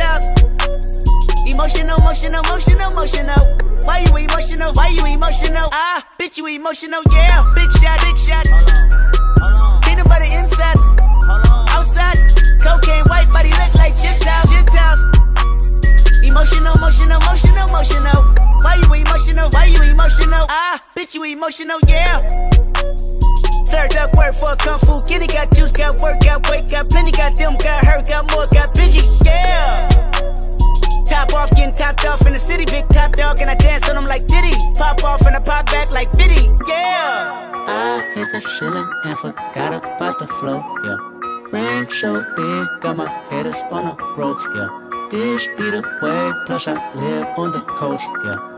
toss. Emotional, emotional, emotional, emotional. Why you emotional? Why you emotional? Ah, bitch, you emotional, yeah. Big shot, big shot. Peanut butter insides. Outside, cocaine white body look like chip toss. Chip toss. Emotional, emotional, emotional, emotional. Why you emotional? Why you emotional? Ah, bitch, you emotional, yeah. Served up work for a kung fu kitty. Got juice, got work, got weight, got plenty. Got them, got hurt, got more, got bitchy, yeah. Top off, getting topped off in the city. Big top dog, and I dance on them like Diddy. Pop off and I pop back like Biddy, yeah. I hit the ceiling and forgot about the flow, yeah. Ring so big, got my haters on the ropes, yeah. This be the way, plus I live on the coast, yeah.